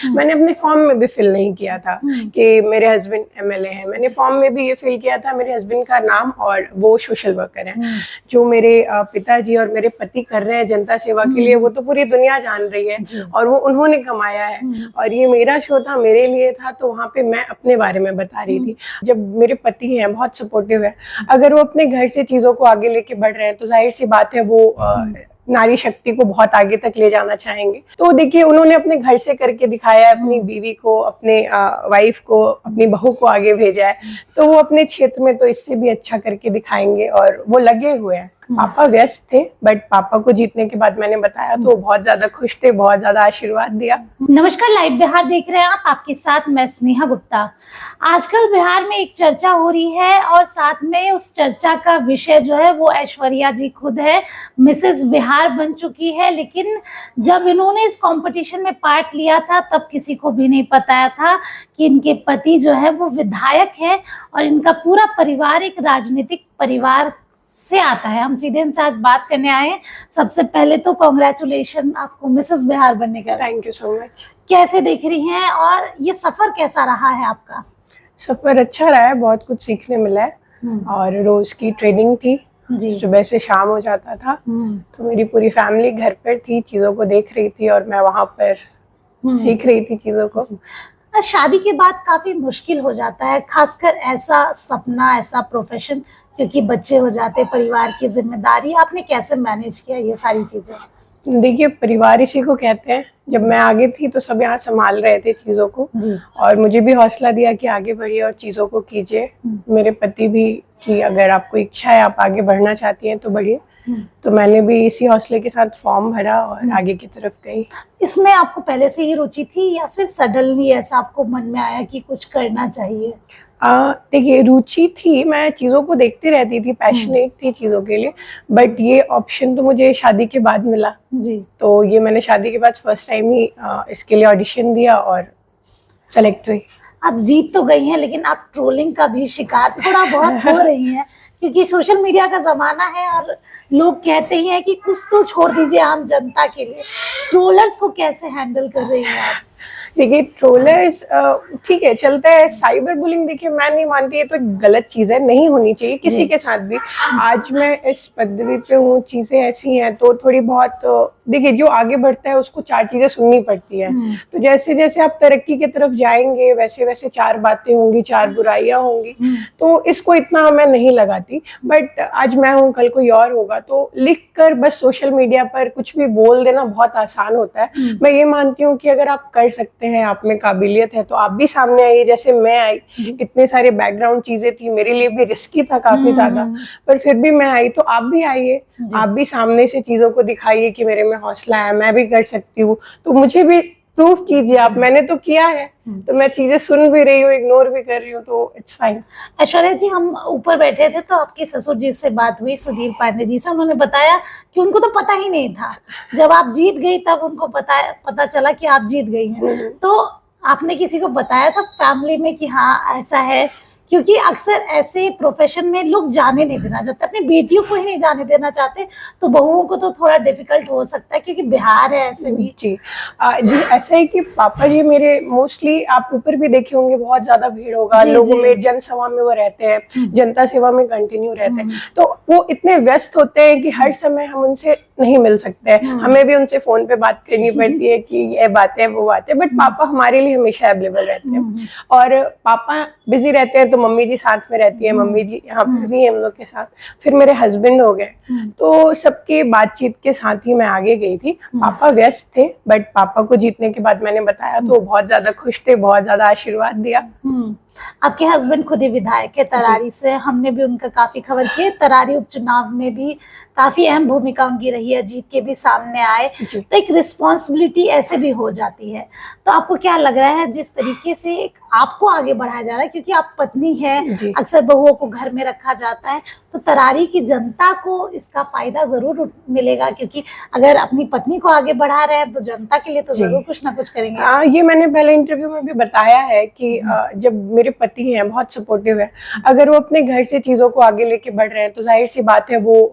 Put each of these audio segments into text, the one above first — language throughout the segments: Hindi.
मैंने अपने फॉर्म में भी फिल नहीं किया था कि मेरे हस्बैंड एमएलए हैं। मैंने फॉर्म में भी ये फिल किया था मेरे हस्बैंड का नाम और वो सोशल वर्कर हैं। जो मेरे पिताजी और मेरे पति कर रहे हैं जनता सेवा के लिए, वो तो पूरी दुनिया जान रही है और वो उन्होंने कमाया है। और ये मेरा शो था, मेरे लिए था, तो वहाँ पे मैं अपने बारे में बता रही थी। जब मेरे पति हैं बहुत सपोर्टिव है, अगर वो अपने घर से चीजों को आगे लेके बढ़ रहे हैं तो जाहिर सी बात है वो नारी शक्ति को बहुत आगे तक ले जाना चाहेंगे। तो देखिए उन्होंने अपने घर से करके दिखाया है, अपनी बीवी को, अपने वाइफ को, अपनी बहू को आगे भेजा है, तो वो अपने क्षेत्र में तो इससे भी अच्छा करके दिखाएंगे और वो लगे हुए हैं। पापा व्यस्त थे, बट पापा को जीतने के बाद मैंने बताया तो वो बहुत ज्यादा खुश थे, बहुत ज्यादा आशीर्वाद दिया। नमस्कार, लाइव बिहार देख रहे हैं आप, आपके साथ मैं स्नेहा गुप्ता। आजकल बिहार में एक चर्चा हो रही है और साथ में उस चर्चा का विषय जो है वो ऐश्वर्या जी खुद है, मिसेस बिहार बन चुकी है। लेकिन जब इन्होंने इस कंपटीशन में पार्ट लिया था तब किसी को भी नहीं पता था कि इनके पति जो है वो विधायक है और इनका पूरा परिवार एक राजनीतिक परिवार से आता है। हम सीधे इनसे आज बात करने आए हैं। सबसे पहले तो कांग्रेचुलेशन आपको मिसेस बिहार बनने का। Thank you so much. कैसे देख रही हैं और ये सफर कैसा रहा है आपका? सफर अच्छा रहा है, बहुत कुछ सीखने मिला है और रोज की ट्रेनिंग थी जी। सुबह से शाम हो जाता था, तो मेरी पूरी फैमिली घर पर थी, चीजों को देख रही थी और मैं वहां पर सीख रही थी चीजों को। शादी के बाद काफी मुश्किल हो जाता है, खासकर ऐसा सपना, ऐसा प्रोफेशन, क्योंकि बच्चे हो जाते, परिवार की जिम्मेदारी। आपने कैसे मैनेज किया ये सारी चीजें? देखिए परिवार इसी को कहते हैं। जब मैं आगे थी तो सब यहाँ संभाल रहे थे चीजों को और मुझे भी हौसला दिया कि आगे बढ़िए और चीजों को कीजिए। मेरे पति भी कि अगर आपको इच्छा है, आप आगे बढ़ना चाहती हैं तो बढ़िए। तो मैंने भी इसी हौसले के साथ फॉर्म भरा और आगे की तरफ गई। इसमें आपको पहले से ही रुचि थी या फिर सडनली ऐसा आपको मन में आया कि कुछ करना चाहिए? देखिए रुचि थी, मैं चीज़ों को देखती रहती थी, पैशनेट थी चीज़ों के लिए, बट ये ऑप्शन तो मुझे शादी के बाद मिला जी। तो ये मैंने शादी के बाद फर्स्ट टाइम ही इसके लिए ऑडिशन दिया और सेलेक्ट हुई। आप जीत तो गई हैं, लेकिन आप ट्रोलिंग का भी शिकार थोड़ा बहुत हो रही हैं, क्योंकि सोशल मीडिया का जमाना है और लोग कहते ही हैं कि कुछ तो छोड़ दीजिए आम जनता के लिए। ट्रोलर्स को कैसे हैंडल कर रही हैं आप? देखिए ट्रोलर्स ठीक है, चलता है। साइबर बुलिंग देखिए मैं नहीं मानती, ये तो एक गलत चीज़ है, नहीं होनी चाहिए किसी के साथ भी। आज मैं इस पदवी पे हूँ, चीज़ें ऐसी हैं तो थोड़ी बहुत देखिए जो आगे बढ़ता है उसको चार चीज़ें सुननी पड़ती हैं। तो जैसे जैसे आप तरक्की की तरफ जाएंगे वैसे वैसे चार बातें होंगी, चार बुराइयां होंगी, तो इसको इतना मैं नहीं लगाती। बट आज मैं हूँ, कल कोई और होगा, तो लिख कर बस सोशल मीडिया पर कुछ भी बोल देना बहुत आसान होता है। मैं ये मानती हूँ कि अगर आप कर सकते हैं, आप में काबिलियत है, तो आप भी सामने आइए। जैसे मैं आई, इतने सारे बैकग्राउंड चीजें थी, मेरे लिए भी रिस्की था काफी ज्यादा, पर फिर भी मैं आई। तो आप भी आइए, आप भी सामने से चीजों को दिखाइए कि मेरे में हौसला है, मैं भी कर सकती हूँ। तो मुझे भी प्रूफ कीजिए आप, मैंने तो किया है, तो मैं चीजें सुन भी रही हूँ, इग्नोर भी कर रही हूँ, तो इट्स फाइन। ऐश्वर्या जी, हम ऊपर बैठे थे तो आपके ससुर जी से बात हुई, सुधीर पांडे जी से। उन्होंने बताया कि उनको तो पता ही नहीं था, जब आप जीत गई तब उनको पता चला कि आप जीत गई हैं। तो आपने किसी को बताया था फैमिली में कि हाँ ऐसा है? क्योंकि अक्सर ऐसे प्रोफेशन में लोग जाने नहीं देना चाहते, अपनी बेटियों को ही नहीं जाने देना चाहते, तो बहुओं को तो थोड़ा डिफिकल्ट हो सकता है, क्योंकि बिहार है ऐसे भी। जी जी, ऐसा है कि पापा जी मेरे मोस्टली, आप ऊपर भी देखे होंगे, बहुत ज्यादा भीड़ होगा लोगों में, जनसभा में वो रहते हैं, जनता सेवा में कंटिन्यू रहते हैं, तो वो इतने व्यस्त होते हैं कि हर समय हम उनसे नहीं मिल सकते हैं। हमें भी उनसे फोन पे बात करनी पड़ती है कि ये बातें वो बातें, बट पापा हमारे लिए हमेशा अवेलेबल रहते हैं। और पापा बिजी रहते हैं तो मम्मी जी साथ में रहती है, मम्मी जी यहाँ पर भी हम लोग के साथ। फिर मेरे हस्बैंड हो गए, तो सबके बातचीत के साथ ही मैं आगे गई थी। पापा व्यस्त थे, बट पापा को जीतने के बाद मैंने बताया तो बहुत ज्यादा खुश थे, बहुत ज्यादा आशीर्वाद दिया। आपके हस्बैंड खुद ही विधायक है तरारी से, हमने भी उनका काफी खबर की है। तरारी उपचुनाव में भी काफी अहम भूमिका उनकी रही है, जीत के भी सामने आए, तो एक रिस्पॉन्सिबिलिटी ऐसे भी हो जाती है। तो आपको क्या लग रहा है जिस तरीके से आपको आगे बढ़ाया जा रहा है, क्योंकि आप पत्नी है, अक्सर बहुओं को घर में रखा जाता है, तो तरारी की जनता को इसका फायदा जरूर मिलेगा, क्योंकि अगर अपनी पत्नी को आगे बढ़ा रहे हैं तो जनता के लिए तो जरूर कुछ ना कुछ करेंगे। ये मैंने पहले इंटरव्यू में भी बताया है कि जब मेरे पति हैं बहुत सपोर्टिव है, अगर वो अपने घर से चीजों को आगे लेके बढ़ रहे हैं तो जाहिर सी बात है वो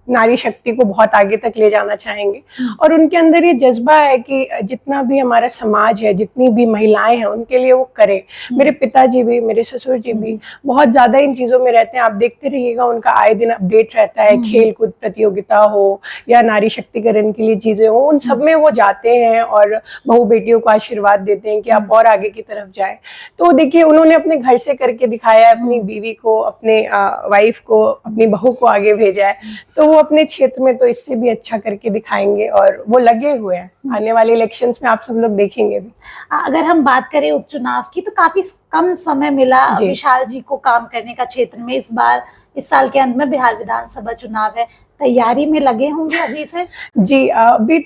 नारी शक्ति को बहुत आगे तक ले जाना चाहेंगे। और उनके अंदर ये जज्बा है कि जितना भी हमारा समाज है, जितनी भी महिलाएं हैं, उनके लिए वो करें। मेरे पिताजी भी, मेरे ससुर जी भी बहुत ज्यादा इन चीजों में रहते हैं। आप देखते रहिएगा, उनका आए दिन अपडेट रहता है, खेल कूद प्रतियोगिता हो या नारी शक्तिकरण के लिए चीजें हो, उन सब में वो जाते हैं और बहू बेटियों को आशीर्वाद देते हैं कि आप और आगे की तरफ जाए। तो देखिए, उन्होंने अपने घर से करके दिखाया है, अपनी बीवी को, अपने वाइफ को, अपनी बहू को आगे भेजा है। तो वो अपने क्षेत्र में तो इससे भी अच्छा करके दिखाएंगे और वो लगे हुए हैं। आने वाले इलेक्शंस में आप सब लोग देखेंगे भी। अगर हम बात करें उपचुनाव की, तो काफी कम समय मिला विशाल जी को काम करने का क्षेत्र में। इस साल के अंत में बिहार विधानसभा चुनाव है, तैयारी में लगे होंगे अभी से? जी, अभी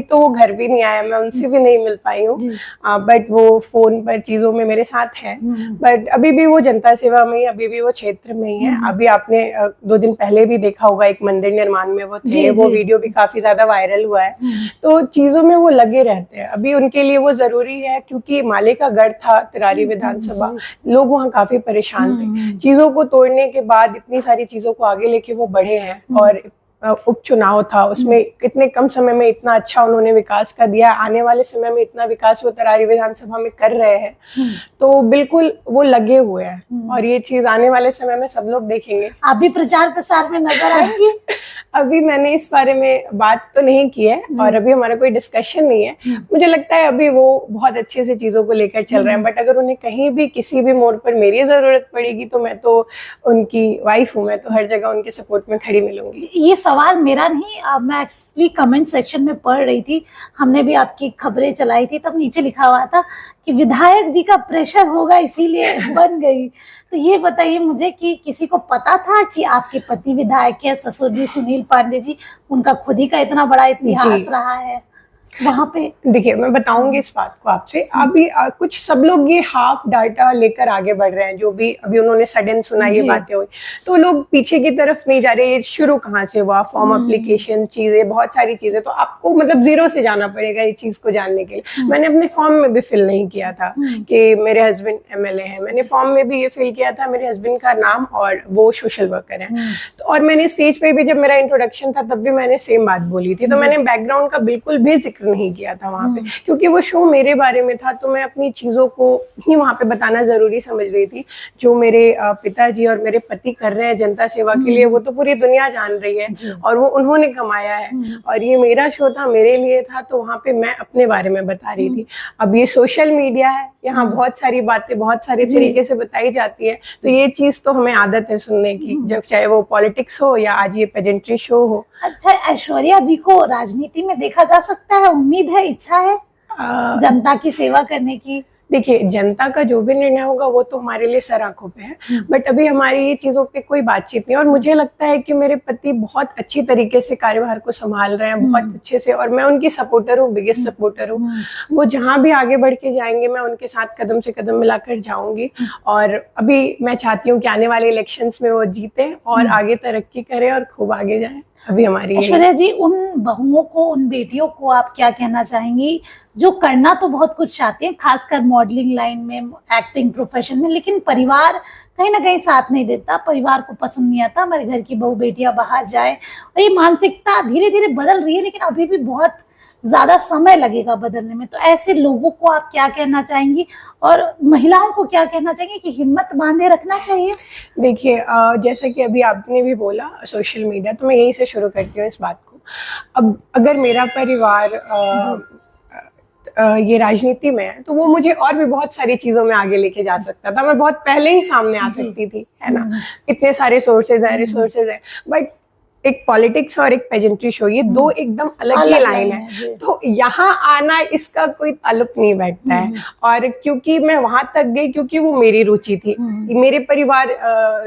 तो वो घर भी नहीं आया, मैं उनसे भी नहीं मिल पाई हूँ, बट वो फोन पर चीजों में मेरे साथ हैं। बट अभी भी वो जनता सेवा में ही, अभी भी वो क्षेत्र में ही है। अभी आपने 2 दिन पहले भी देखा होगा, एक मंदिर निर्माण में वो थे, वो वीडियो भी काफी ज्यादा वायरल हुआ है। तो चीजों में वो लगे रहते हैं। अभी उनके लिए वो जरूरी है, क्योंकि माले का गढ़ था तिरारी विधानसभा, लोग वहाँ काफी परेशान थे। चीजों को तोड़ने के बाद इतनी सारी चीजों को आगे लेके वो बढ़े हैं। और उपचुनाव था, उसमें इतने कम समय में इतना अच्छा उन्होंने विकास कर दिया। आने वाले समय में इतना विकास वो तरारी विधानसभा में कर रहे हैं, तो बिल्कुल वो लगे हुए हैं। और ये चीज आने वाले समय में सब लोग देखेंगे। आप भी प्रचार प्रसार में नजर आएंगे? अभी मैंने इस बारे में बात तो नहीं की है और अभी हमारा कोई डिस्कशन नहीं है। मुझे लगता है अभी वो बहुत अच्छे से चीजों को लेकर चल रहे हैं। बट अगर उन्हें कहीं भी किसी भी मोड़ पर मेरी जरूरत पड़ेगी, तो मैं तो उनकी वाइफ हूँ, मैं तो हर जगह उनके सपोर्ट में खड़ी मिलूंगी। ये सवाल मेरा नहीं, मैं एक्चुअली कमेंट सेक्शन में पढ़ रही थी, हमने भी आपकी खबरें चलाई थी, तब नीचे लिखा हुआ था कि विधायक जी का प्रेशर होगा इसीलिए बन गई। तो ये बताइए मुझे कि किसी को पता था कि आपके पति विधायक है, ससुर जी सुनील पांडे जी, उनका खुद ही का इतना बड़ा इतिहास रहा है वहां पे? देखिए, मैं बताऊंगी इस बात को आपसे। अभी कुछ सब लोग ये हाफ डाटा लेकर आगे बढ़ रहे हैं, जो भी अभी उन्होंने सडन सुना ये बातें हुई, तो लोग पीछे की तरफ नहीं जा रहे। ये शुरू कहाँ से हुआ, फॉर्म एप्लीकेशन, चीजें, बहुत सारी चीजें, तो आपको मतलब जीरो से जाना पड़ेगा ये चीज को जानने के लिए। मैंने अपने फॉर्म में भी फिल नहीं किया था कि मेरे हस्बैंड एमएलए हैं। मैंने फॉर्म में भी ये फिल किया था मेरे हस्बैंड का नाम और वो सोशल वर्कर हैं। तो और मैंने स्टेज पे भी जब मेरा इंट्रोडक्शन था तब भी मैंने सेम बात बोली थी। तो मैंने बैकग्राउंड का बिल्कुल भी जिक्र नहीं किया था वहां पे, क्योंकि वो शो मेरे बारे में था। तो मैं अपनी चीजों को ही वहां पे बताना जरूरी समझ रही थी। जो मेरे पिताजी और मेरे पति कर रहे हैं जनता सेवा के लिए, वो तो पूरी दुनिया जान रही है और वो उन्होंने कमाया है। और ये मेरा शो था, मेरे लिए था, तो वहां पे मैं अपने बारे में बता रही थी। अब ये सोशल मीडिया है, यहाँ बहुत सारी बातें बहुत सारे तरीके से बताई जाती है, तो ये चीज तो हमें आदत है सुनने की, जब चाहे वो पॉलिटिक्स हो या आज ये पेजेंट्री शो हो। अच्छा, ऐश्वर्या जी को राजनीति में देखा जा सकता है? उम्मीद है, इच्छा है जनता की सेवा करने की? देखिए, जनता का जो भी निर्णय होगा वो तो हमारे लिए सर आंखों पे है, बट अभी हमारी ये चीजों पे कोई बातचीत नहीं। और मुझे लगता है कि मेरे पति बहुत अच्छी तरीके से कार्यभार को संभाल रहे हैं, बहुत अच्छे से, और मैं उनकी सपोर्टर हूँ, बिगेस्ट सपोर्टर हूँ। वो जहाँ भी आगे बढ़ के जाएंगे, मैं उनके साथ कदम से कदम मिलाकर जाऊंगी। और अभी मैं चाहती हूँ कि आने वाले इलेक्शंस में वो जीते और आगे तरक्की करें और खूब आगे जाए। अभी हमारी ऐश्वर्या जी, उन बहुओं को, उन बेटियों को आप क्या कहना चाहेंगी जो करना तो बहुत कुछ चाहते हैं, खासकर मॉडलिंग लाइन में, एक्टिंग प्रोफेशन में, लेकिन परिवार कहीं ना कहीं साथ नहीं देता, परिवार को पसंद नहीं आता हमारे घर की बहू बेटियां बाहर जाए, और ये मानसिकता धीरे धीरे बदल रही है, लेकिन अभी भी बहुत ज्यादा समय लगेगा बदलने में। तो ऐसे लोगों को आप क्या कहना चाहेंगी, और महिलाओं को क्या कहना चाहेंगे कि हिम्मत बांधे रखना चाहिए? देखिए, जैसा कि अभी आपने भी बोला सोशल मीडिया, तो मैं यही से शुरू करती हूँ इस बात को। अब अगर मेरा परिवार ये राजनीति में है, तो वो मुझे और भी बहुत सारी चीजों में आगे लेके जा सकता था। मैं बहुत पहले ही सामने आ सकती थी, है ना। इतने सारे सोर्सेज है, रिसोर्सेज है, बट एक पॉलिटिक्स और एक पेजेंट्री शो, ये दो एकदम अलग ही लाइन है। तो यहाँ आना इसका कोई ताल्लुक नहीं बैठता है। और क्योंकि मैं वहां तक गई क्योंकि वो मेरी रुचि थी, मेरे परिवार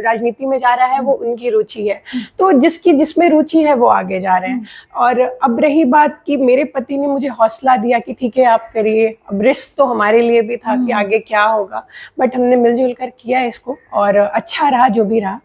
राजनीति में जा रहा है, वो उनकी रुचि है, तो जिसकी जिसमें रुचि है वो आगे जा रहे हैं। और अब रही बात कि मेरे पति ने मुझे हौसला दिया कि ठीक है आप करिए। अब रिस्क तो हमारे लिए भी था कि आगे क्या होगा, बट हमने मिलजुल कर किया इसको और अच्छा रहा जो भी रहा।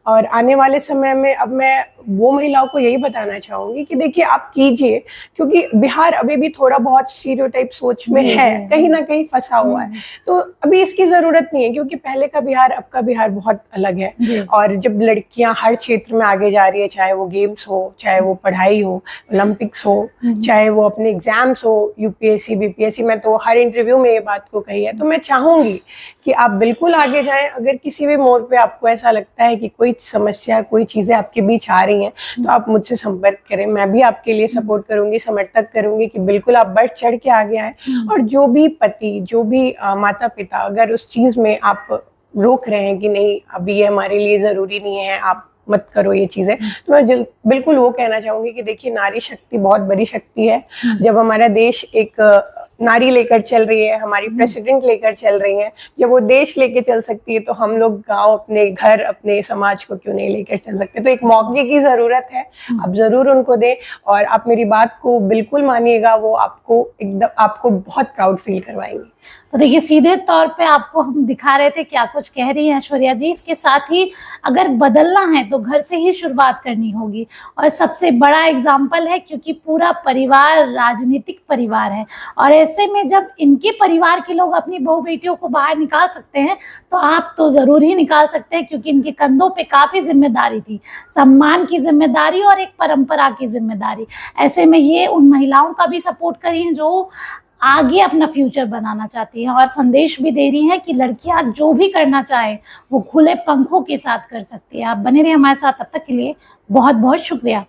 और आने वाले समय में अब मैं वो महिलाओं को यही बताना चाहूंगी कि देखिए आप कीजिए, क्योंकि बिहार अभी भी थोड़ा बहुत स्टीरियोटाइप सोच में है, कहीं ना कहीं फंसा हुआ है। तो अभी इसकी जरूरत नहीं है, क्योंकि पहले का बिहार अब का बिहार बहुत अलग है। और जब लड़कियां हर क्षेत्र में आगे जा रही है, चाहे वो गेम्स हो, चाहे वो पढ़ाई हो, ओलंपिक्स हो, चाहे वो अपने एग्जाम्स हो, यूपीएससी बीपीएससी, मैं तो हर इंटरव्यू में ये बात को कही है। तो मैं चाहूंगी कि आप बिल्कुल आगे जाएं। अगर किसी भी मोड़ पे आपको ऐसा लगता है कि कोई समस्या, कोई चीजें आपके बीच आ रही हैं, तो आप मुझसे संपर्क करें। मैं भी आपके लिए सपोर्ट करूंगी, समर्थक करूंगी कि बिल्कुल आप बढ़ चढ़ के आगे आए। और जो भी पति, जो भी माता पिता अगर उस चीज में आप रोक रहे हैं कि नहीं अभी ये हमारे लिए जरूरी नहीं है, आप मत करो ये चीजें, तो मैं बिल्कुल वो कहना चाहूंगी कि देखिए नारी शक्ति बहुत बड़ी शक्ति है। जब हमारा देश एक नारी लेकर चल रही है, हमारी प्रेसिडेंट लेकर चल रही है, जब वो देश लेके चल सकती है, तो हम लोग गांव, अपने घर, अपने समाज को क्यों नहीं लेकर चल सकते। तो एक मौके की जरूरत है, आप जरूर उनको दें। और आप मेरी बात को बिल्कुल मानिएगा, वो आपको एकदम, आपको बहुत प्राउड फील करवाएंगे। तो देखिए सीधे तौर पे आपको हम दिखा रहे थे क्या कुछ कह रही हैं ऐश्वर्या जी। इसके साथ ही अगर बदलना है तो घर से ही शुरुआत करनी होगी, और सबसे बड़ा एग्जाम्पल है क्योंकि पूरा परिवार राजनीतिक परिवार है। और ऐसे में जब इनके परिवार के लोग अपनी बहू बेटियों को बाहर निकाल सकते हैं, तो आप तो जरूर ही निकाल सकते हैं, क्योंकि इनके कंधों पे काफी जिम्मेदारी थी, सम्मान की जिम्मेदारी और एक परंपरा की जिम्मेदारी। ऐसे में ये उन महिलाओं का भी सपोर्ट करी हैं जो आगे अपना फ्यूचर बनाना चाहती हैं, और संदेश भी दे रही हैं कि लड़कियां जो भी करना चाहे वो खुले पंखों के साथ कर सकती है। आप बने रहिए हमारे साथ, तब तक के लिए बहुत बहुत शुक्रिया।